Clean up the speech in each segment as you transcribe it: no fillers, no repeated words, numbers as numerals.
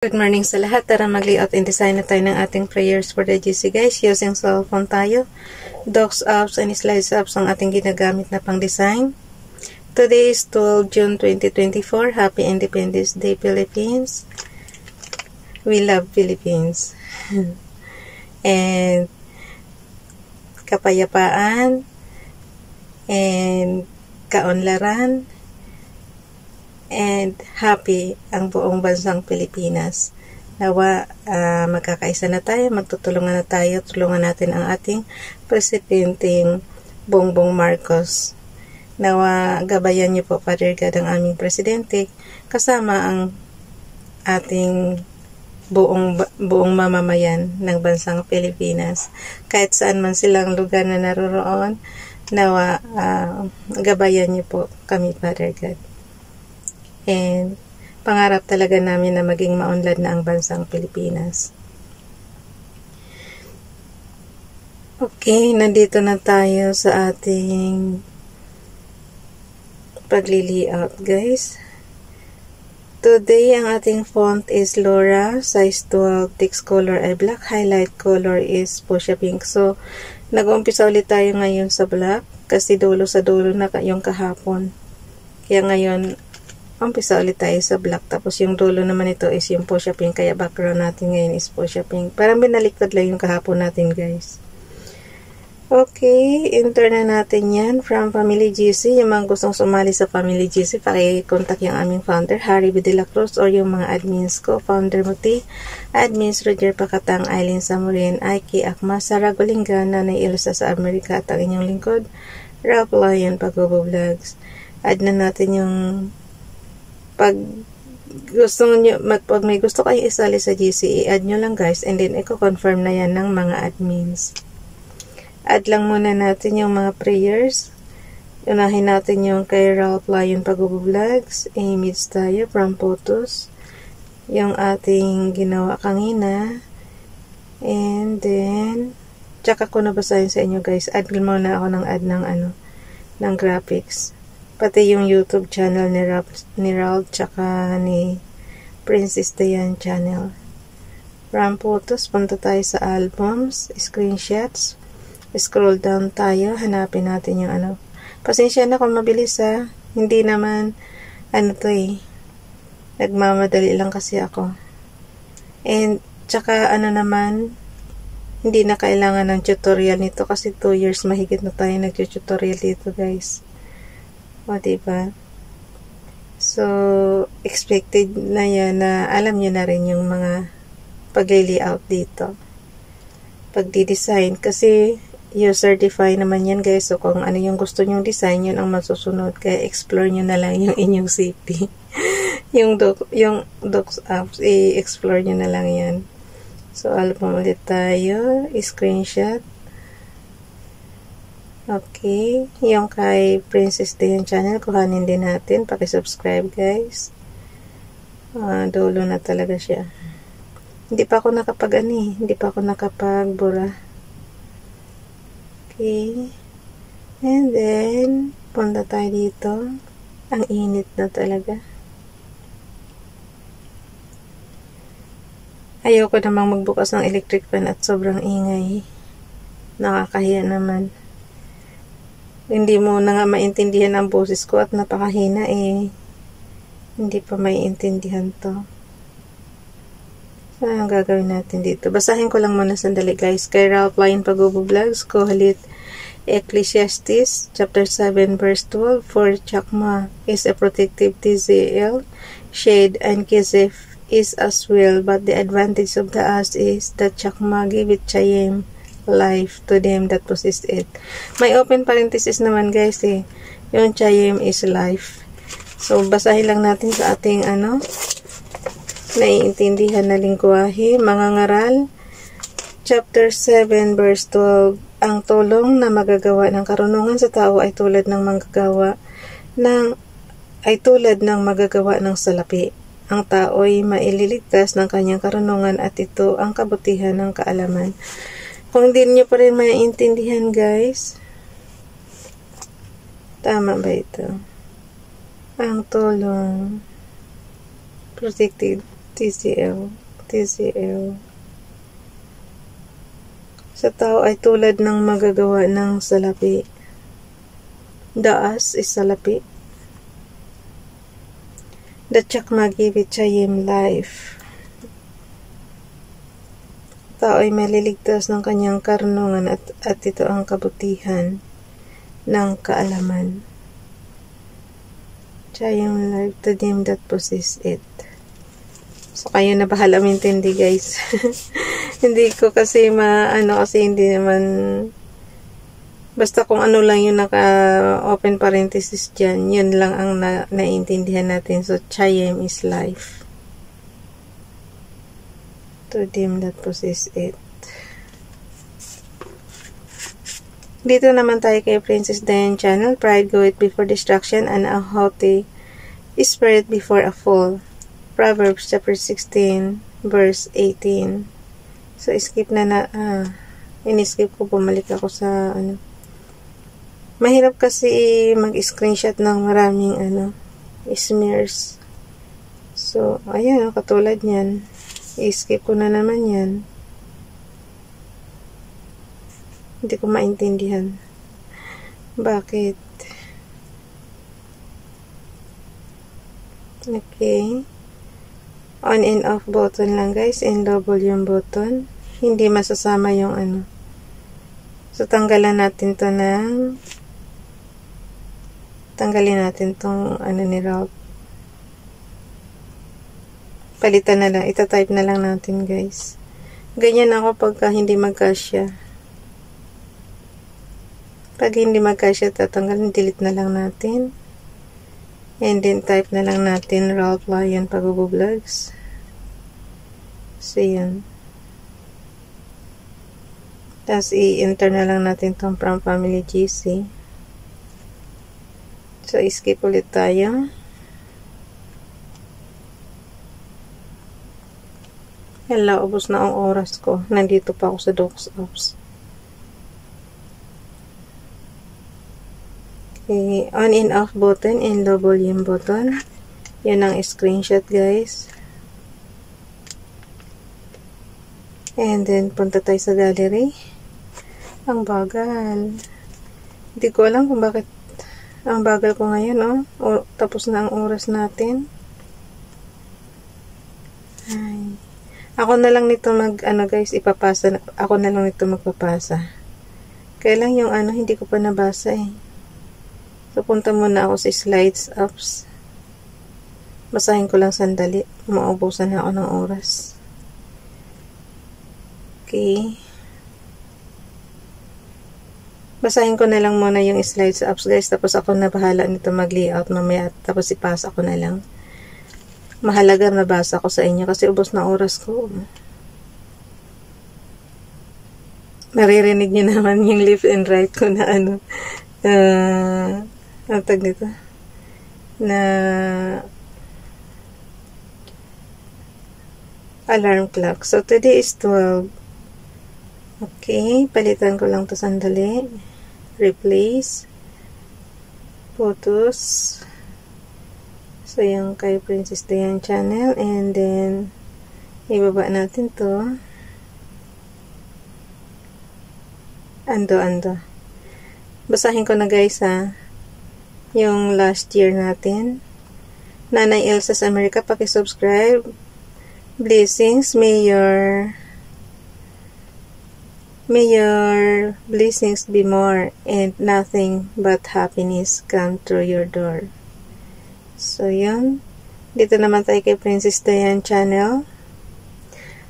Good morning sa lahat. Tara mag-layout and design na tayo ng ating prayers for the GC guys. Using cellphone tayo. Docs apps and slides apps ang ating ginagamit na pang design. Today is 12 June 2024. Happy Independence Day Philippines. We love Philippines. And kapayapaan and kaunlaran and happy ang buong bansang Pilipinas. Nawa magkakaisa na tayo, magtutulungan na tayo, tulungan natin ang ating Presidenteng Bongbong Marcos. Nawa gabayan niyo po, Father God, ang aming Presidente, kasama ang ating buong mamamayan ng bansang Pilipinas. Kahit saan man silang lugar na naroroon, nawa gabayan niyo po kami, Father God. And pangarap talaga namin na maging maunlad na ang bansang Pilipinas. Okay, nandito na tayo sa ating pagli-layout guys. Today, ang ating font is Laura, size 12, text color ay black, highlight color is fuchsia pink. So, nag-umpisa ulit tayo ngayon sa black kasi dulo sa dulo na yung kahapon. Kaya ngayon, umpisa ulit tayo sa black. Tapos yung dulo naman ito is yung fuchsia pink. Kaya background natin ngayon is fuchsia pink. Parang binaliktad lang yung kahapon natin guys. Okay. Enter na natin yan from Family GC. Yung mga gustong sumali sa Family GC, paki-contact yung aming founder, Harry B. De La Cruz, or yung mga admins ko, Founder Muti, Admins Roger Pakatang, Eileen Samurin, Aiki Akma, Sara Golinga, Nanay Ilsa sa Amerika, at ang inyong lingkod, Ralph Lion, Pagobo Vlogs. Add na natin yung pag may gusto kayo isali sa GC, i-add nyo lang guys, and then i-confirm na yan ng mga admins. Add lang muna natin yung mga prayers. Unahin natin yung kay Ralph Lion Pagobo Vlogs. Image tayo from photos. Yung ating ginawa kanina. And then, tsaka ko nabasahin sa inyo guys. Add muna ako ng ng graphics. Pati yung YouTube channel ni Ralph tsaka ni Princess Dayan channel. From photos, punta tayo sa albums, screenshots. Scroll down tayo, hanapin natin yung Pasensya na kung mabilis ha. Hindi naman, nagmamadali lang kasi ako. And, tsaka naman, hindi na kailangan ng tutorial nito kasi 2 years mahigit na tayo nag-tutorial dito guys. O, diba? So, expected na yan na alam nyo na rin yung mga pag-layout dito. Pag-design. Kasi, user-define naman yan guys. So, kung ano yung gusto nyong design, yun ang masusunod. Kaya, explore nyo na lang yung inyong CP. yung docs apps, i-explore nyo na lang yan. So, album ulit tayo. Screenshot. Okay. Yung kay Princess Dayan channel, kuhanin din natin. Paki-subscribe guys. Dulo na talaga siya. Hindi pa ako hindi pa ako nakapagbura. Okay. And then, punta tayo dito. Ang init na talaga. Ayoko namang magbukas ng electric fan at sobrang ingay. Nakakahiya naman. Hindi mo na nga maintindihan ang boses ko at napakahina hindi pa maiintindihan to. So, anong gagawin natin dito? Basahin ko lang muna sandali guys. Kay Ralph Lion Pagobo Vlogs, Kohelet Ecclesiastes, chapter 7, verse 12, for Chakma is a protective TZL, shade and Kisef is as well, but the advantage of the ass is that Chakma give it Chayem life to them that possess it. May open parenthesis naman guys yung Chayem is life. So, basahin lang natin sa ating naiintindihan na lingwahe. Mga ngaral, chapter 7, verse 12, ang tulong na magagawa ng karunungan sa tao ay tulad ng magagawa ng salapi. Ang tao ay maililigtas ng kanyang karunungan at ito ang kabutihan ng kaalaman. Kung hindi nyo pa rin maiintindihan guys, tama ba ito? Ang tulong protected TCL. Sa tao ay tulad ng magagawa ng salapi. Daas is salapi. The chakma give it chayim life. Tao ay maliligtas ng kanyang karunungan at ito ang kabutihan ng kaalaman. Chayim life to them that possess it. So, kayo na bahala mintindi, guys. Hindi ko kasi kasi hindi naman, basta kung ano lang yung naka-open parenthesis dyan, yun lang ang naintindihan natin. So, chayim is life. To them that possess it. Dito naman tayo kay Princess Diane Channel. Pride goeth before destruction, and a haughty spirit before a fall. Proverbs chapter 16 verse 18. So skip in-skip ko, bumalik ako sa Mahirap kasi mag-screenshot ng maraming smears. So ayan, katulad niyan. I-skip ko na naman 'yan. Hindi ko maintindihan. Bakit? Okay. On and off button lang, guys, and double yung button. Hindi masasama yung So, tanggalin natin tong ni Ralph. Palitan na lang. Ita-type na lang natin, guys. Ganyan ako pagka hindi magkasya. Pag hindi magkasya, tatanggalin, delete na lang natin. And then, type na lang natin Ralph Lion Pag-Vlogs. So, yan. Tapos, i-enter na lang natin itong from Family GC. So, skip ulit tayo. Hala, ubos na ang oras ko. Nandito pa ako sa Docs Apps. Okay, on and off button and double yung button. Yan ang screenshot, guys. And then, punta tayo sa gallery. Ang bagal. Hindi ko alam kung bakit ang bagal ko ngayon, tapos na ang oras natin. Ay. Ako na lang nito guys, ipapasa. Ako na lang nito magpapasa. Kailang yung hindi ko pa nabasa eh. So, punta muna ako sa slides apps. Basahin ko lang sandali. Maubusan na ako ng oras. Okay. Basahin ko na lang muna yung slides apps, guys. Tapos ako na bahala nito mag-layout mamaya. Tapos ipasa ko na lang. Mahalaga nabasa ko sa inyo kasi ubos na oras ko. Maririnig niyo naman yung left and right ko na tag nito na alarm clock. So today is 12. Okay, palitan ko lang to sandali. Replace photos. So yung kay Princess Diane Channel, and then ibaba natin to. Ando. Basahin ko na, guys, yung last year natin. Nanay Elsa sa Amerika, paki-subscribe. Blessings, may your blessings be more, and nothing but happiness come through your door. So, yun. Dito naman tayo kay Princess Diane Channel.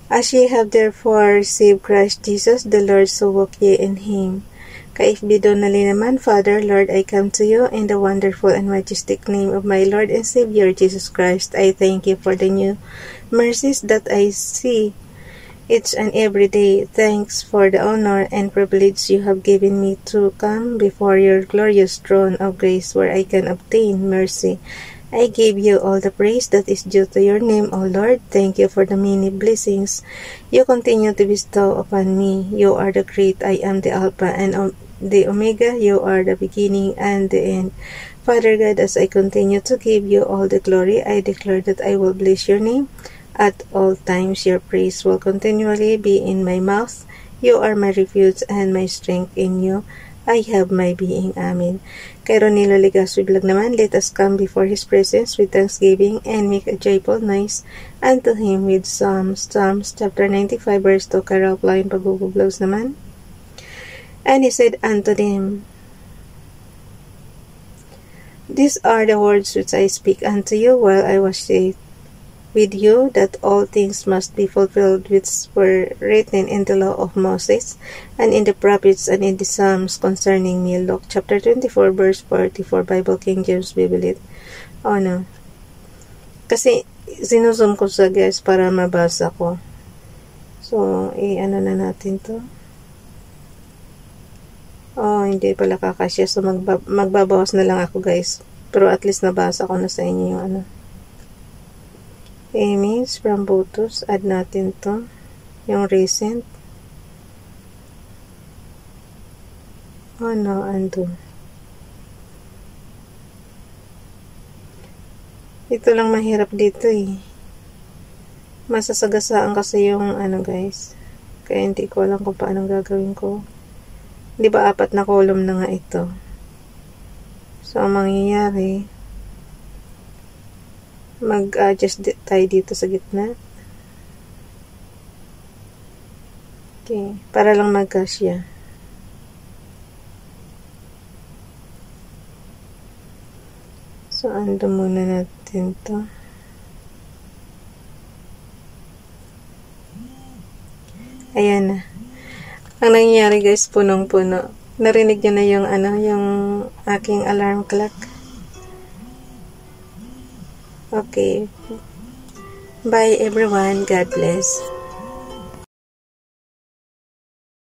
As ye have therefore received Christ Jesus, the Lord, so walk ye in Him. Ka-FB Donnelly naman, Father, Lord, I come to you in the wonderful and majestic name of my Lord and Savior, Jesus Christ. I thank you for the new mercies that I see each and every day. Thanks for the honor and privilege you have given me to come before your glorious throne of grace where I can obtain mercy. I give you all the praise that is due to your name, O Lord. Thank you for the many blessings you continue to bestow upon me. You are the great I am, the Alpha and the Omega. You are the beginning and the end. Father God, as I continue to give you all the glory, I declare that I will bless your name. At all times your praise will continually be in my mouth. You are my refuge and my strength. In you I have my being. Amen. Kay Ronilo Legaspi Vlog naman, let us come before His presence with thanksgiving and make a joyful noise unto Him with psalms. Psalms chapter 95 verse 2, kay Ralph Lion Pag-vlogs naman. And he said unto them, These are the words which I speak unto you while I was yet with you, that all things must be fulfilled which were written in the law of Moses, and in the prophets, and in the Psalms concerning me. Luke chapter 24 verse 44, Bible King James Bible. O no. Kasi sinusum ko sa guys para mabasa ko. So, ano na natin to. Hindi pala kakasya. So, magbabawas na lang ako guys. Pero at least nabasa ko na sa inyo yung ano. Image from photos. Add natin to. Yung recent. No, undo. Ito lang mahirap dito eh. Masasagasaan kasi yung ano guys. Kaya hindi ko alam kung paano gagawin ko. Di ba 4 na column na nga ito. So, ang mangyayari, mag-adjust tayo dito sa gitna. Okay. Para lang magkasya. So, undo muna natin to. Ayan na. Ang nangyayari guys, punong-puno. Narinig nyo na yung yung aking alarm clock. Okay. Bye everyone. God bless.